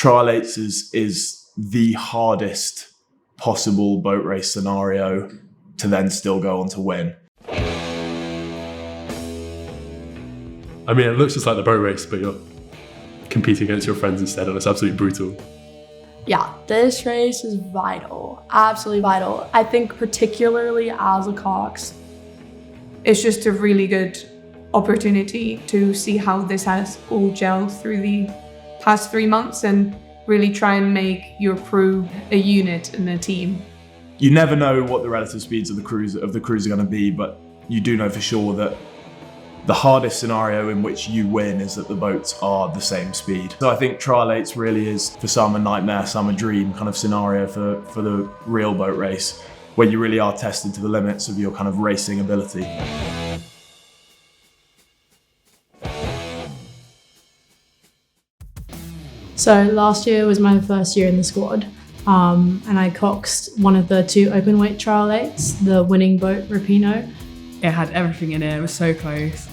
Trial Eights is the hardest possible boat race scenario to then still go on to win. I mean, it looks just like the boat race, but you're competing against your friends instead, and it's absolutely brutal. Yeah, this race is vital, absolutely vital. I think particularly as a Cox, it's just a really good opportunity to see how this has all gelled through the past 3 months and really try and make your crew a unit and a team. You never know what the relative speeds of the crews are going to be, but you do know for sure that the hardest scenario in which you win is that the boats are the same speed. So I think Trial Eights really is, for some, a nightmare, some a dream kind of scenario for the real boat race, where you really are tested to the limits of your kind of racing ability. So last year was my first year in the squad, and I coxed one of the 2 open weight Trial Eights, the winning boat Rapino. It had everything in it. It was so close.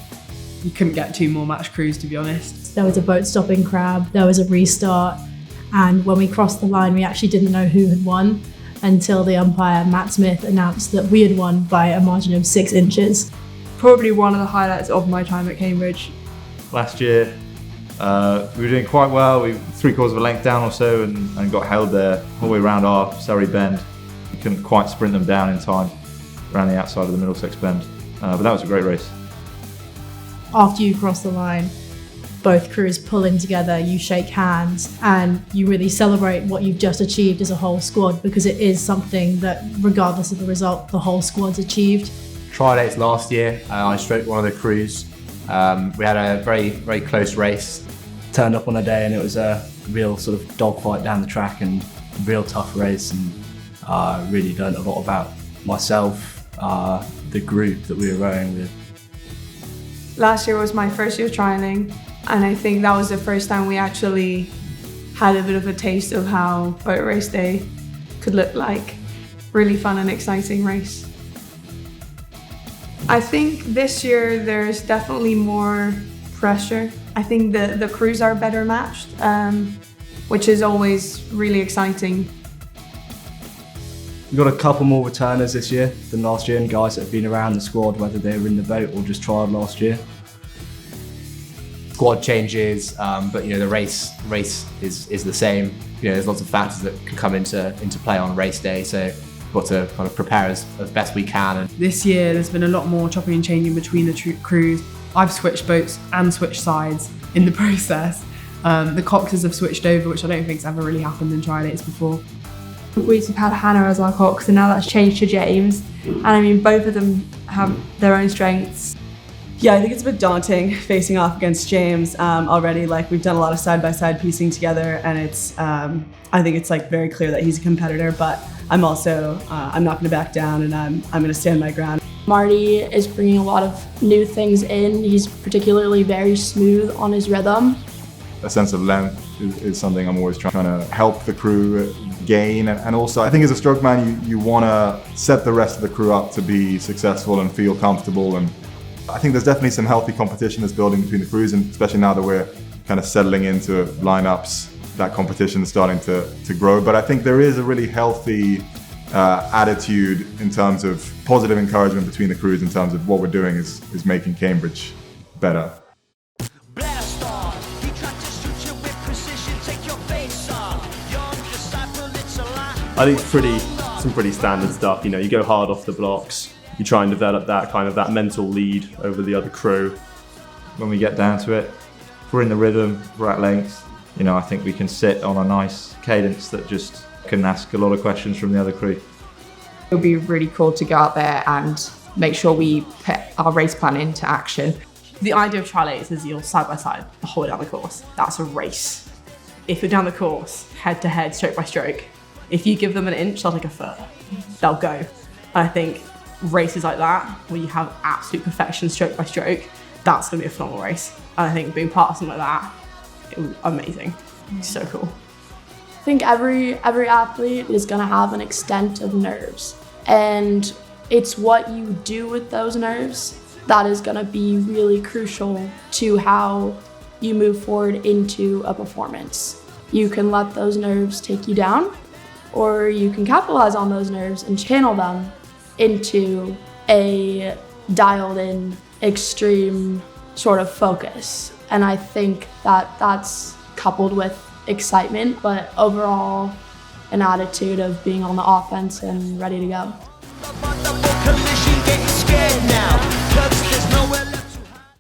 You couldn't get 2 more match crews, to be honest. There was a boat stopping crab, there was a restart, and when we crossed the line, we actually didn't know who had won until the umpire, Matt Smith, announced that we had won by a margin of 6 inches. Probably one of the highlights of my time at Cambridge. Last year, we were doing quite well. We were 3/4 of a length down or so and got held there all the way around our Surrey bend. We couldn't quite sprint them down in time around the outside of the Middlesex bend. But that was a great race. After you cross the line, both crews pull in together, you shake hands, and you really celebrate what you've just achieved as a whole squad, because it is something that, regardless of the result, the whole squad's achieved. Trial Eights last year, I stroked one of the crews. We had a very, very close race. Turned up on a day and it was a real sort of dogfight down the track and a real tough race, and I really learned a lot about myself, the group that we were rowing with. Last year was my first year trialing, and I think that was the first time we actually had a bit of a taste of how boat race day could look like. Really fun and exciting race. I think this year there's definitely more pressure. I think the crews are better matched, which is always really exciting. We've got a couple more returners this year than last year, and guys that have been around the squad, whether they were in the boat or just trialled last year. Squad changes, but the race is the same. There's lots of factors that can come into play on race day, so we've got to kind of prepare as best we can. And this year there's been a lot more chopping and changing between the crews. I've switched boats and switched sides in the process. The Coxes have switched over, which I don't think's ever really happened in Trial Eights before. We have had Hannah as our Cox, and now that's changed to James. And I mean, both of them have their own strengths. Yeah, I think it's a bit daunting facing off against James already. Like, we've done a lot of side-by-side piecing together, and it's I think it's like very clear that he's a competitor, but I'm also I'm not going to back down, and I'm going to stand my ground. Marty is bringing a lot of new things in. He's particularly very smooth on his rhythm. A sense of length is something I'm always trying to help the crew gain, and also I think as a strokeman you want to set the rest of the crew up to be successful and feel comfortable, and I think there's definitely some healthy competition that's building between the crews, and especially now that we're kind of settling into lineups, that competition is starting to grow. But I think there is a really healthy attitude in terms of positive encouragement between the crews in terms of what we're doing is making Cambridge better. I think it's some pretty standard stuff. You go hard off the blocks. You try and develop that mental lead over the other crew. When we get down to it, if we're in the rhythm, we're at length, I think we can sit on a nice cadence that just can ask a lot of questions from the other crew. It would be really cool to go out there and make sure we put our race plan into action. The idea of Trial Eights is you're side by side the whole way down the course. That's a race. If you're down the course, head to head, stroke by stroke, if you give them an inch, they'll take a foot. They'll go. And I think races like that, where you have absolute perfection stroke by stroke, that's going to be a phenomenal race. And I think being part of something like that, it was amazing. It's so cool. I think every athlete is going to have an extent of nerves, and it's what you do with those nerves that is going to be really crucial to how you move forward into a performance. You can let those nerves take you down, or you can capitalize on those nerves and channel them into a dialed in, extreme sort of focus. And I think that that's coupled with excitement, but overall an attitude of being on the offense and ready to go.